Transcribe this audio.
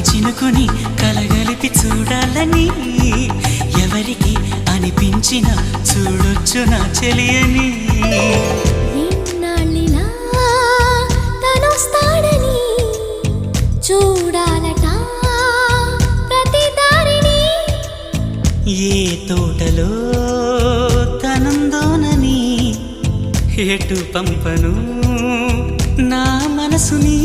మట్టి చినుకుని కలగలిపి చూడాలని ఎవరికి అనిపించిన చూడొచ్చు నా చెలియని నిన్నాళ్ళిలా తనొస్తాడని చూడాలట ప్రతి దారిని ఏ తోటలో తనందోనని ఎటు పంపను నా మనసుని